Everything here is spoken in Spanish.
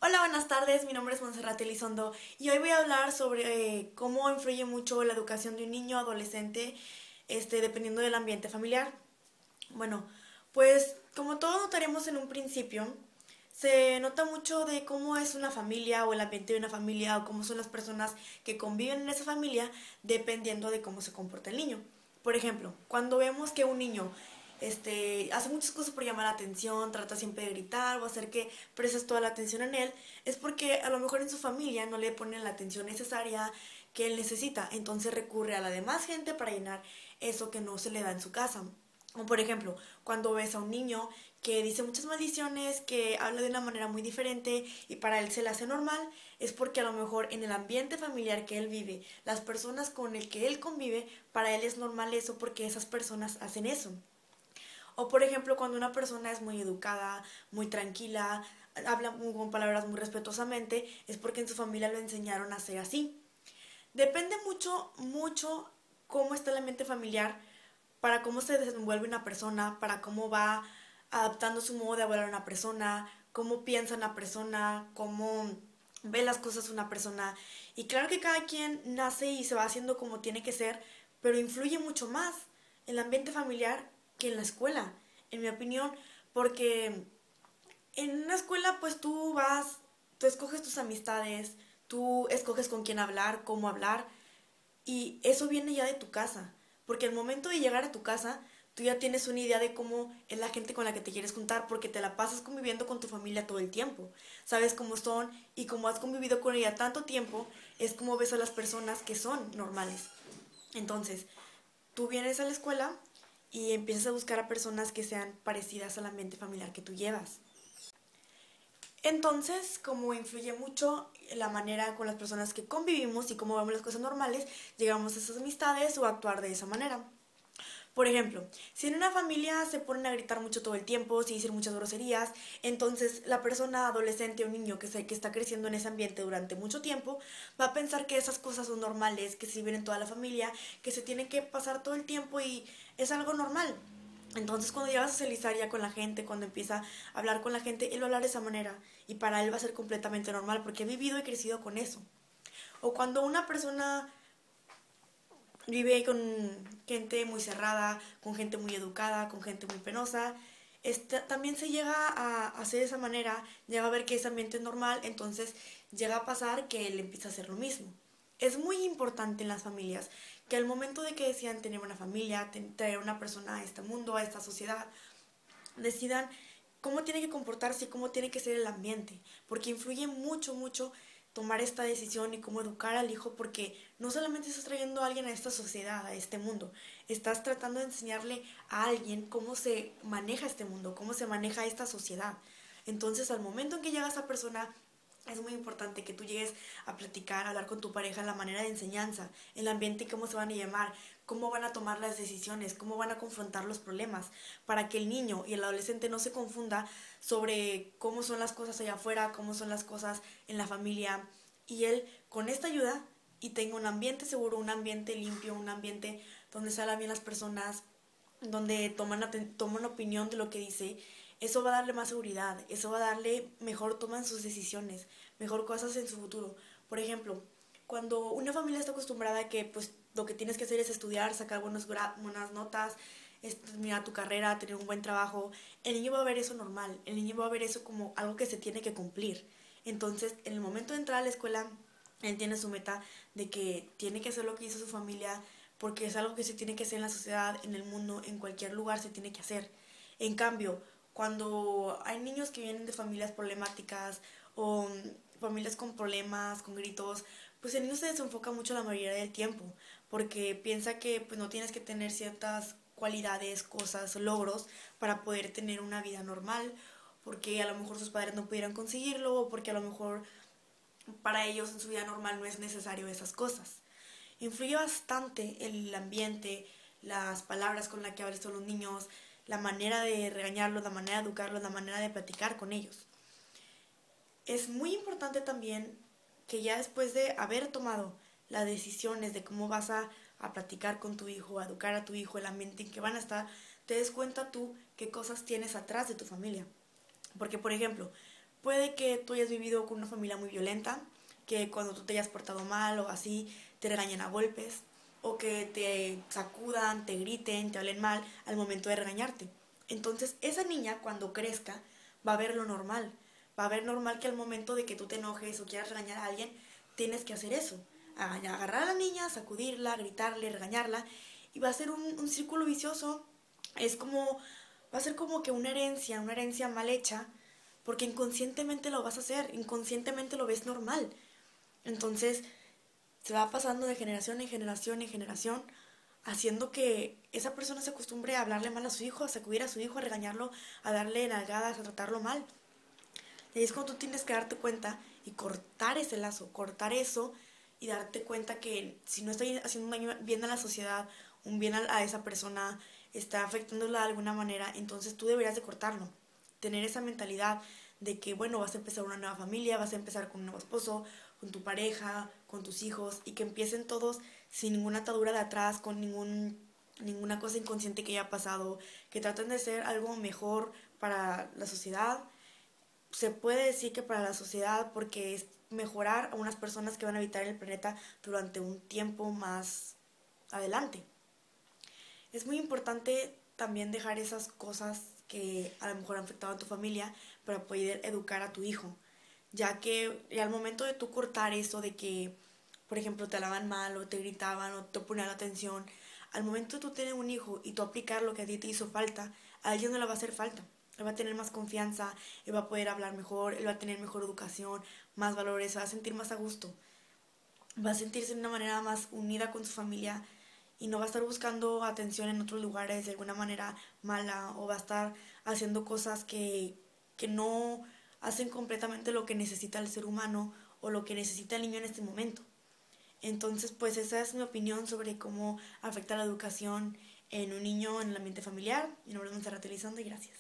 Hola, buenas tardes. Mi nombre es Montserrat Elizondo y hoy voy a hablar sobre cómo influye mucho la educación de un niño adolescente, dependiendo del ambiente familiar. Bueno, pues como todos notaremos en un principio, se nota mucho de cómo es una familia o el ambiente de una familia o cómo son las personas que conviven en esa familia dependiendo de cómo se comporta el niño. Por ejemplo, cuando vemos que un niño hace muchas cosas por llamar la atención, trata siempre de gritar o hacer que prestes toda la atención en él, es porque a lo mejor en su familia no le ponen la atención necesaria que él necesita, entonces recurre a la demás gente para llenar eso que no se le da en su casa. O por ejemplo, cuando ves a un niño que dice muchas maldiciones, que habla de una manera muy diferente y para él se le hace normal, es porque a lo mejor en el ambiente familiar que él vive, las personas con el que él convive, para él es normal eso porque esas personas hacen eso. O por ejemplo, cuando una persona es muy educada, muy tranquila, habla con palabras muy respetuosamente, es porque en su familia lo enseñaron a ser así. Depende mucho, mucho cómo está el ambiente familiar para cómo se desenvuelve una persona, para cómo va adaptando su modo de hablar a una persona, cómo piensa una persona, cómo ve las cosas una persona. Y claro que cada quien nace y se va haciendo como tiene que ser, pero influye mucho más el ambiente familiar que en la escuela, en mi opinión, porque en una escuela pues tú escoges tus amistades, tú escoges con quién hablar, cómo hablar, y eso viene ya de tu casa, porque al momento de llegar a tu casa, tú ya tienes una idea de cómo es la gente con la que te quieres juntar, porque te la pasas conviviendo con tu familia todo el tiempo. Sabes cómo son y como has convivido con ella tanto tiempo, es como ves a las personas que son normales. Entonces, tú vienes a la escuela y empiezas a buscar a personas que sean parecidas al ambiente familiar que tú llevas. Entonces, como influye mucho la manera con las personas que convivimos y cómo vemos las cosas normales, llegamos a esas amistades o a actuar de esa manera. Por ejemplo, si en una familia se ponen a gritar mucho todo el tiempo, se dicen muchas groserías, entonces la persona adolescente o niño que está creciendo en ese ambiente durante mucho tiempo va a pensar que esas cosas son normales, que se viven en toda la familia, que se tienen que pasar todo el tiempo y es algo normal. Entonces cuando llegas a socializar ya con la gente, cuando empieza a hablar con la gente, él va a hablar de esa manera y para él va a ser completamente normal porque ha vivido y crecido con eso. O cuando una persona vive con gente muy cerrada, con gente muy educada, con gente muy penosa, también se llega a hacer de esa manera, llega a ver que ese ambiente es normal, entonces llega a pasar que él empieza a hacer lo mismo. Es muy importante en las familias que al momento de que decidan tener una familia, traer una persona a este mundo, a esta sociedad, decidan cómo tiene que comportarse y cómo tiene que ser el ambiente, porque influye mucho, mucho tomar esta decisión y cómo educar al hijo, porque no solamente estás trayendo a alguien a esta sociedad, a este mundo, estás tratando de enseñarle a alguien cómo se maneja este mundo, cómo se maneja esta sociedad. Entonces, al momento en que llega esa persona, es muy importante que tú llegues a platicar, a hablar con tu pareja en la manera de enseñanza, el ambiente, cómo se van a llamar, cómo van a tomar las decisiones, cómo van a confrontar los problemas, para que el niño y el adolescente no se confunda sobre cómo son las cosas allá afuera, cómo son las cosas en la familia, y él con esta ayuda y tenga un ambiente seguro, un ambiente limpio, un ambiente donde se hablan bien las personas, donde toman opinión de lo que dice, eso va a darle más seguridad, eso va a darle mejor toma en sus decisiones, mejor cosas en su futuro. Por ejemplo, cuando una familia está acostumbrada a que pues lo que tienes que hacer es estudiar, sacar buenas notas, terminar tu carrera, tener un buen trabajo, el niño va a ver eso normal, el niño va a ver eso como algo que se tiene que cumplir. Entonces, en el momento de entrar a la escuela, él tiene su meta de que tiene que hacer lo que hizo su familia, porque es algo que se tiene que hacer en la sociedad, en el mundo, en cualquier lugar se tiene que hacer. En cambio, cuando hay niños que vienen de familias problemáticas o familias con problemas, con gritos, pues el niño se desenfoca mucho la mayoría del tiempo, porque piensa que pues no tienes que tener ciertas cualidades, cosas, logros para poder tener una vida normal, porque a lo mejor sus padres no pudieran conseguirlo o porque a lo mejor para ellos en su vida normal no es necesario esas cosas. Influye bastante el ambiente, las palabras con las que hables con los niños, la manera de regañarlos, la manera de educarlos, la manera de platicar con ellos. Es muy importante también que ya después de haber tomado las decisiones de cómo vas a platicar con tu hijo, a educar a tu hijo, el ambiente en que van a estar, te des cuenta tú qué cosas tienes atrás de tu familia. Porque, por ejemplo, Puede que tú hayas vivido con una familia muy violenta, que cuando tú te hayas portado mal o así, te regañen a golpes, o que te sacudan, te griten, te hablen mal al momento de regañarte. Entonces, esa niña cuando crezca va a ver lo normal. Va a ver normal que al momento de que tú te enojes o quieras regañar a alguien, tienes que hacer eso. Agarrar a la niña, sacudirla, gritarle, regañarla. Y va a ser un círculo vicioso. Es como, va a ser como que una herencia mal hecha, porque inconscientemente lo vas a hacer, inconscientemente lo ves normal. Entonces, se va pasando de generación en generación en generación, haciendo que esa persona se acostumbre a hablarle mal a su hijo, a sacudir a su hijo, a regañarlo, a darle nalgadas, a tratarlo mal. Y ahí es cuando tú tienes que darte cuenta y cortar ese lazo, cortar eso y darte cuenta que si no estoy haciendo un bien a la sociedad, un bien a esa persona, está afectándola de alguna manera, entonces tú deberías de cortarlo. Tener esa mentalidad de que, bueno, vas a empezar una nueva familia, vas a empezar con un nuevo esposo, con tu pareja, con tus hijos, y que empiecen todos sin ninguna atadura de atrás, con ninguna cosa inconsciente que haya pasado, que traten de ser algo mejor para la sociedad. Se puede decir que para la sociedad, porque es mejorar a unas personas que van a habitar el planeta durante un tiempo más adelante. Es muy importante también dejar esas cosas que a lo mejor han afectado a tu familia para poder educar a tu hijo, ya que al momento de tú cortar eso de que, por ejemplo, te hablaban mal o te gritaban o te ponían la atención, al momento de tú tener un hijo y tú aplicar lo que a ti te hizo falta, a él ya no le va a hacer falta. Él va a tener más confianza, él va a poder hablar mejor, él va a tener mejor educación, más valores, se va a sentir más a gusto, va a sentirse de una manera más unida con su familia y no va a estar buscando atención en otros lugares de alguna manera mala, o va a estar haciendo cosas que no hacen completamente lo que necesita el ser humano o lo que necesita el niño en este momento. Entonces, pues esa es mi opinión sobre cómo afecta la educación en un niño en el ambiente familiar. Mi nombre es Montserrat Elizondo y gracias.